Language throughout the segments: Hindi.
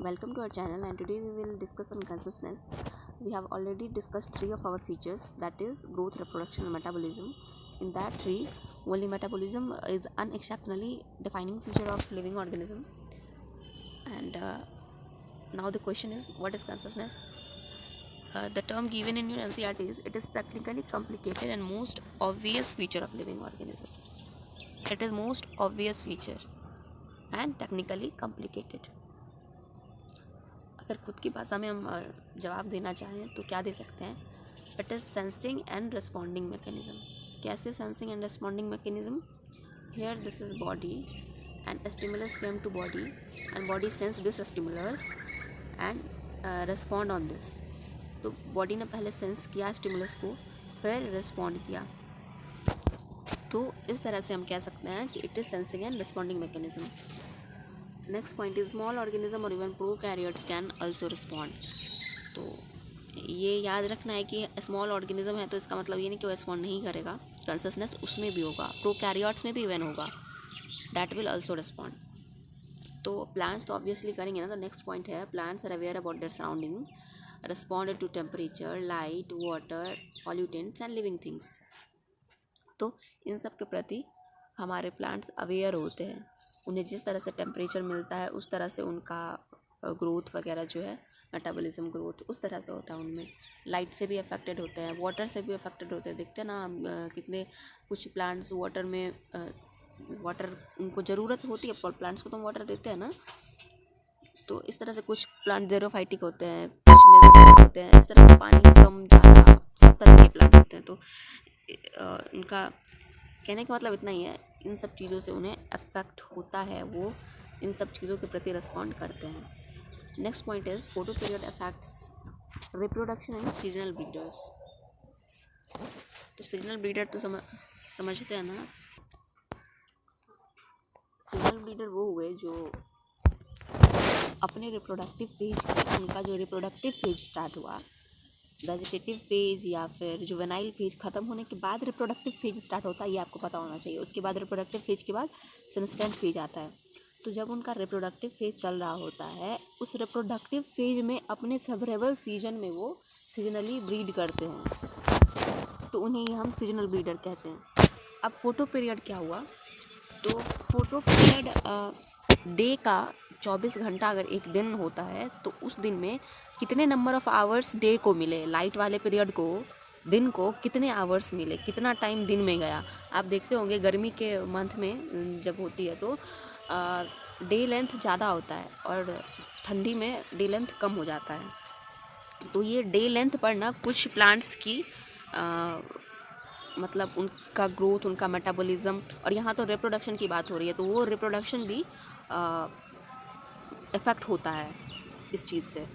Welcome to our channel, and today we will discuss on consciousness. We have already discussed three of our features, that is growth, reproduction and metabolism. In that three, only metabolism is unexceptionally defining feature of living organism. And now the question is, what is consciousness? The term given in your NCERT is, it is practically complicated and most obvious feature of living organism. It is most obvious feature and technically complicated. अगर खुद की भाषा में हम जवाब देना चाहें तो क्या दे सकते हैं? It is sensing and responding mechanism. कैसे sensing and responding mechanism? Here this is body and stimulus came to body and body sense this stimulus and respond on this. तो बॉडी ने पहले सेंस किया स्टिमुलस को, फिर रिस्पॉन्ड किया. तो इस तरह से हम कह सकते हैं कि it is sensing and responding mechanism. Next point is small organism और even prokaryotes can also respond. तो ये याद रखना है कि स्मॉल ऑर्गेनिज्म है तो इसका मतलब ये नहीं कि वो रिस्पॉन्ड नहीं करेगा. कंसियसनेस उसमें भी होगा, प्रोकैरियोट्स में भी इवन होगा, दैट विल आल्सो रिस्पॉन्ड. तो प्लांट्स तो ऑब्वियसली करेंगे ना. तो नेक्स्ट पॉइंट है, plants are aware about their surrounding, respond to temperature, light, water, pollutants and living things. तो इन सब के प्रति हमारे प्लांट्स अवेयर होते हैं. उन्हें जिस तरह से टेम्परेचर मिलता है उस तरह से उनका ग्रोथ वगैरह जो है, मेटाबॉलिज्म ग्रोथ उस तरह से होता है. उनमें लाइट से भी अफेक्टेड होते हैं, वाटर से भी अफेक्टेड होते हैं. देखते हैं ना कितने कुछ प्लांट्स वाटर में वाटर उनको ज़रूरत होती है. प्लांट्स को तो हम वाटर देते हैं ना. तो इस तरह से कुछ प्लांट ज़ेरोफाइटिक होते हैं, कुछ मेसोफाइटिक होते हैं. इस तरह से पानी कम ज़्यादा सब तरह के प्लांट होते हैं. तो इनका कहने का मतलब इतना ही है, इन सब चीज़ों से उन्हें अफेक्ट होता है, वो इन सब चीज़ों के प्रति रिस्पॉन्ड करते हैं. Next point is photo period affects reproduction and seasonal breeders. तो सीजनल ब्रीडर तो समझते हैं ना. सीजनल ब्रीडर वो हुए जो अपने रिप्रोडक्टिव फेज, उनका जो रिप्रोडक्टिव फेज स्टार्ट हुआ, वेजिटेटिव फेज या फिर जुवेनाइल फेज ख़त्म होने के बाद रिप्रोडक्टिव फेज स्टार्ट होता है, ये आपको पता होना चाहिए. उसके बाद रिप्रोडक्टिव फेज के बाद सबसेक्वेंट फेज आता है. तो जब उनका रिप्रोडक्टिव फेज चल रहा होता है, उस रिप्रोडक्टिव फेज में अपने फेवरेबल सीजन में वो सीजनली ब्रीड करते हैं, तो उन्हें हम सीजनल ब्रीडर कहते हैं. अब फोटो पीरियड क्या हुआ? तो फोटो पीरियड डे का 24 घंटा अगर एक दिन होता है तो उस दिन में कितने नंबर ऑफ़ आवर्स डे को मिले, लाइट वाले पीरियड को, दिन को कितने आवर्स मिले, कितना टाइम दिन में गया. आप देखते होंगे गर्मी के मंथ में जब होती है तो डे लेंथ ज़्यादा होता है और ठंडी में डे लेंथ कम हो जाता है. तो ये डे लेंथ पर ना कुछ प्लांट्स की मतलब उनका ग्रोथ, उनका मेटाबॉलिज्म, और यहाँ तो रिप्रोडक्शन की बात हो रही है, तो वो रिप्रोडक्शन भी इफ़ेक्ट होता है इस चीज़ से.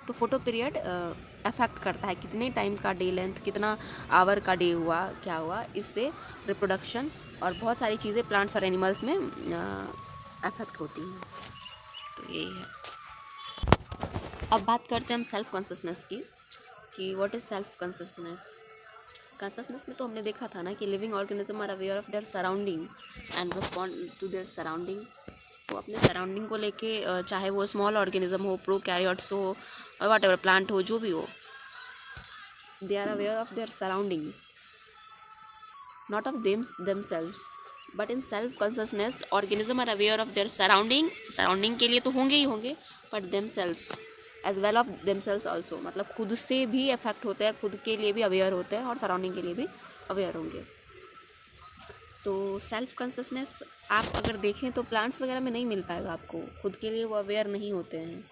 तो फोटो पीरियड अफेक्ट करता है कितने टाइम का डे लेंथ, कितना आवर का डे हुआ, क्या हुआ. इससे रिप्रोडक्शन और बहुत सारी चीज़ें प्लांट्स और एनिमल्स में अफेक्ट होती हैं. तो यही है. अब बात करते हैं हम सेल्फ कॉन्शियसनेस की, कि what is self consciousness. Consciousness में तो हमने देखा था ना कि living organism are aware of their surrounding and respond to their surrounding. वो अपने सराउंडिंग को लेके, चाहे वो स्मॉल ऑर्गेनिज्म हो, प्रोकैरियोट्स हो, और वट एवर प्लांट हो, जो भी हो, they are aware of their surroundings, not of themselves. But in self consciousness organism are aware of their surrounding. Surrounding के लिए तो होंगे ही होंगे, but themselves as well of themselves also, मतलब खुद से भी अफेक्ट होते हैं, खुद के लिए भी अवेयर होते हैं और सराउंडिंग के लिए भी अवेयर होंगे. तो सेल्फ कॉन्शियसनेस आप अगर देखें तो प्लांट्स वगैरह में नहीं मिल पाएगा आपको. खुद के लिए वो अवेयर नहीं होते हैं.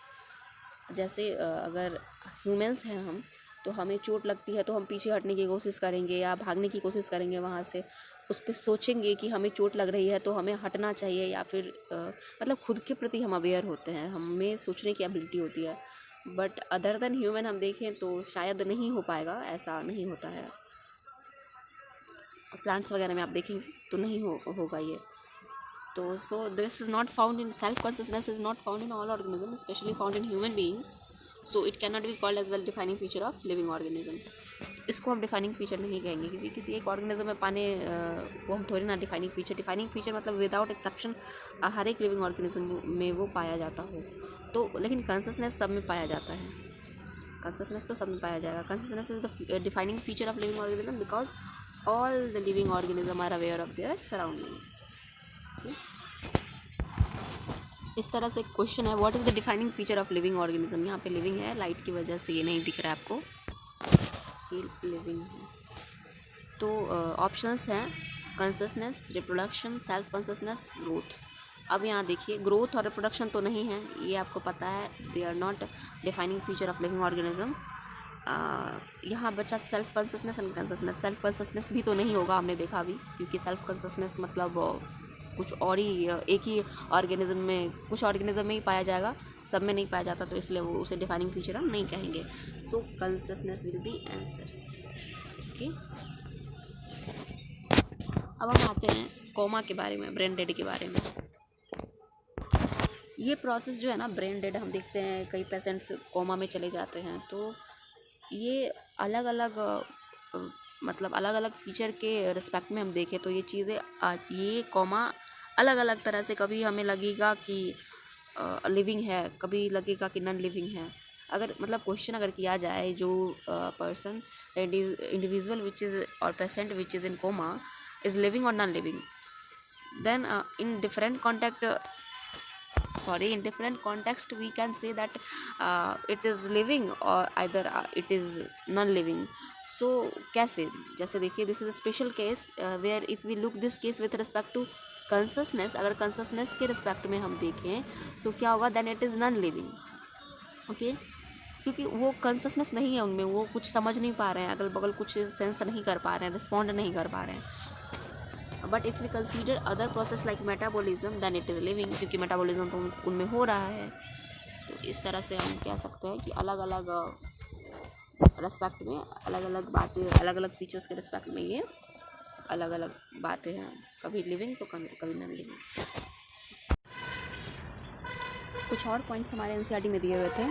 जैसे अगर ह्यूमंस हैं हम, तो हमें चोट लगती है तो हम पीछे हटने की कोशिश करेंगे या भागने की कोशिश करेंगे वहाँ से. उस पर सोचेंगे कि हमें चोट लग रही है तो हमें हटना चाहिए, या फिर मतलब खुद के प्रति हम अवेयर होते हैं, हमें सोचने की एबिलिटी होती है. बट अदर देन ह्यूमन हम देखें तो शायद नहीं हो पाएगा, ऐसा नहीं होता है. प्लांट्स वगैरह में आप देखेंगे तो नहीं होगा ये. तो so this is not found in self consciousness, is not found in all organism, specially found in human beings. So it can not be called as well defining feature of living organism. इसको हम डिफाइनिंग फीचर नहीं कहेंगे, क्योंकि किसी एक ऑर्गेनिज्म में पाने वो हम थोड़ी ना डिफाइनिंग फीचर मतलब विदाउट एक्सेप्शन हर एक लिविंग ऑर्गेनिज्म में वो पाया जाता हो। तो लेकिन कंसिस्टेंस सब में पाया जाता है, कंसिस्टेंस तो सब में पाया जाएगा। Consistence is the defining feature of living organism because all the living organism are aware of their surrounding. इस तरह से क्वेश्चन है, what is the defining feature of living organism. यहाँ पे लिविंग है, लाइट की वजह से ये नहीं दिख रहा है आपको, ये लिविंग है। तो ऑप्शंस हैं consistence, reproduction, self consistence, growth. अब यहाँ देखिए ग्रोथ और रिप्रोडक्शन तो नहीं है, ये आपको पता है, they are not defining feature of living organism. यहाँ बच्चा self consistence and consistence, self consistence भी तो नहीं होगा, हमने देखा अभी, क्योंकि सेल्फ कंसिस्टेंस मतलब कुछ और ही एक ही ऑर्गेनिज्म में, कुछ ऑर्गेनिज्म में ही पाया जाएगा, सब में नहीं पाया जाता, तो इसलिए वो उसे डिफाइनिंग फीचर हम नहीं कहेंगे। So consistence will be answer. Okay, अब हम आते हैं कोमा के बारे में, ब्रेन डेड के बारे में। ये प्रोसेस जो है ना ब्रेन डेड, हम देखते हैं कई पेशेंट्स कोमा में चले जाते हैं, तो ये अलग अलग मतलब अलग अलग फीचर के रिस्पेक्ट में हम देखें तो ये चीज़ें ये कोमा अलग अलग तरह से, कभी हमें लगेगा कि लिविंग है, कभी लगेगा कि नॉन लिविंग है। अगर मतलब क्वेश्चन अगर किया जाए जो person individual which is or patient which is in coma is living or non living, then in different context we can say that it is living or either it is non-living. So कैसे, जैसे देखिए this is a special case where if we look this case with respect to consciousness, अगर consciousness के रिस्पेक्ट में हम देखें तो क्या होगा, then it is non-living। Okay, क्योंकि वो कंसियसनेस नहीं है उनमें, वो कुछ समझ नहीं पा रहे हैं, अगल बगल कुछ सेंस नहीं कर पा रहे हैं, रिस्पॉन्ड नहीं कर पा रहे हैं। But if we consider other process like metabolism then it is living, क्योंकि मेटाबॉलिज्म तो उनमें हो रहा है। तो इस तरह से हम कह सकते हैं कि अलग अलग रेस्पेक्ट में अलग अलग बातें, अलग अलग फीचर्स के रेस्पेक्ट में ये अलग अलग बातें हैं, कभी लिविंग तो कभी नॉन लिविंग। कुछ और पॉइंट्स हमारे एनसीईआरटी में दिए हुए थे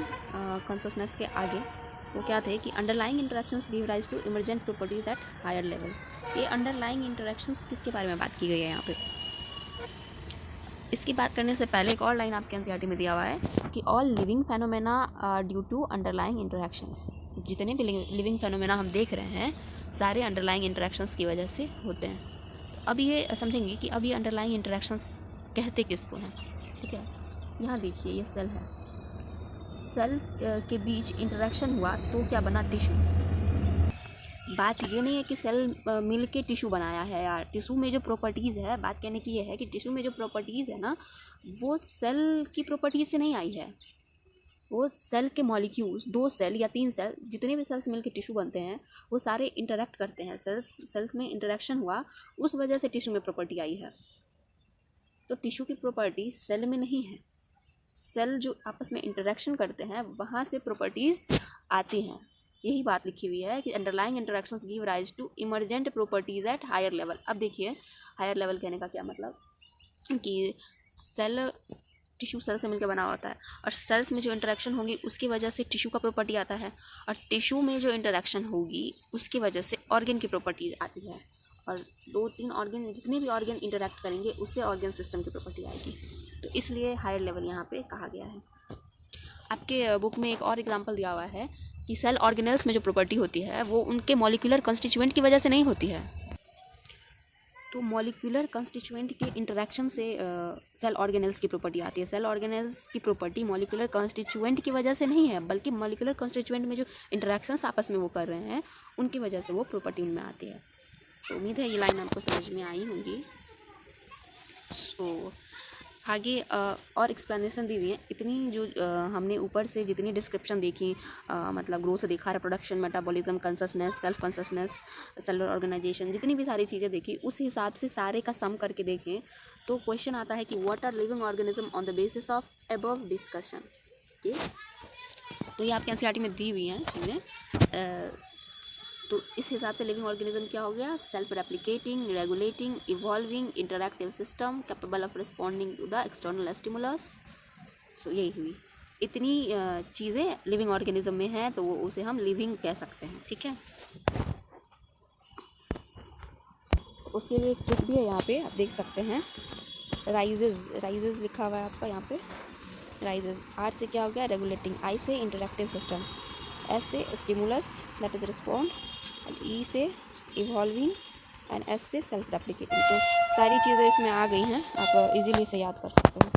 कॉन्शियसनेस के आगे, वो क्या थे कि underlying interactions give rise to emergent properties at higher level. ये अंडरलाइंग इंटरेक्शंस किसके बारे में बात की गई है यहाँ पे, इसकी बात करने से पहले एक और लाइन आपके एनसीईआरटी में दिया हुआ है कि all living phenomena are due to underlying interactions. जितने भी लिविंग फेनोमेना हम देख रहे हैं सारे अंडरलाइंग इंटरेक्शंस की वजह से होते हैं। तो अब ये समझेंगे कि अब ये अंडरलाइंग इंटरेक्शंस कहते किसको हैं। ठीक है, यहाँ देखिए ये सेल है, सेल के बीच इंटरेक्शन हुआ तो क्या बना, टिश्यू। बात ये नहीं है कि सेल मिल के टिश्यू बनाया है यार, टिश्यू में जो प्रॉपर्टीज़ है, बात कहने की ये है कि टिश्यू में जो प्रॉपर्टीज़ है ना वो सेल की प्रॉपर्टीज से नहीं आई है, वो सेल के मॉलिक्यूल्स, 2 सेल या 3 सेल, जितने भी सेल्स मिल के टिश्यू बनते हैं वो सारे इंटरेक्ट करते हैं, सेल्स में इंटरेक्शन हुआ उस वजह से टिश्यू में प्रॉपर्टी आई है। तो टिश्यू की प्रॉपर्टी सेल में नहीं है, सेल जो आपस में इंटरेक्शन करते हैं वहाँ से प्रॉपर्टीज़ आती हैं। यही बात लिखी हुई है कि underlying interactions give rise to emergent properties at higher level. अब देखिए हायर लेवल कहने का क्या मतलब कि सेल, टिश्यू सेल से मिलकर बना होता है और सेल्स में जो इंटरेक्शन होगी उसकी वजह से टिश्यू का प्रॉपर्टी आता है, और टिश्यू में जो इंटरेक्शन होगी उसकी वजह से ऑर्गन की प्रॉपर्टीज आती है, और 2-3 ऑर्गन, जितने भी ऑर्गन इंटरेक्ट करेंगे उससे ऑर्गन सिस्टम की प्रॉपर्टी आएगी। तो इसलिए हायर लेवल यहाँ पे कहा गया है। आपके बुक में एक और एग्जांपल दिया हुआ है कि सेल ऑर्गेनेल्स में जो प्रॉपर्टी होती है वो उनके मॉलिक्यूलर कंस्टिट्यूएंट की वजह से नहीं होती है। तो मॉलिक्यूलर कंस्टिट्यूएंट के इंटरेक्शन से सेल ऑर्गेनेल्स की प्रॉपर्टी आती है। सेल ऑर्गेनेल्स की प्रॉपर्टी मॉलिक्यूलर कंस्टिट्यूएंट की वजह से नहीं है, बल्कि मॉलिक्यूलर कंस्टिट्यूएंट में जो इंटरेक्शंस आपस में वो कर रहे हैं उनकी वजह से वो प्रॉपर्टी उनमें आती है। तो उम्मीद है ये लाइन आपको समझ में आई होंगी। तो आगे और एक्सप्लेनेशन दी हुई है इतनी, जो हमने ऊपर से जितनी डिस्क्रिप्शन देखी, मतलब ग्रोथ देखा, reproduction, metabolism, consciousness, self consciousness, cellular organisation, जितनी भी सारी चीज़ें देखी उस हिसाब से सारे का सम करके देखें तो क्वेश्चन आता है कि what are living organism on the basis of above discussion. तो ये आपके एनसीईआरटी में दी हुई हैं चीज़ें। तो इस हिसाब से लिविंग ऑर्गेनिज्म क्या हो गया, self replicating, regulating, evolving, interactive system, capable of responding to the external stimulus. So यही हुई। इतनी चीज़ें लिविंग ऑर्गेनिज्म में हैं तो वो उसे हम लिविंग कह सकते हैं, ठीक है। तो उसके लिए एक ट्रिक भी है, यहाँ पे आप देख सकते हैं, राइजेज लिखा हुआ है आपका यहाँ पे, राइजेज। आर से क्या हो गया, रेगुलेटिंग, आई से इंटरैक्टिव सिस्टम, एस से stimulus that is respond, and E से इवॉल्विंग, एंड एस से सेल्फ रेप्लिकेटिंग। तो सारी चीज़ें इसमें आ गई हैं, आप इजीली इसे याद कर सकते हो।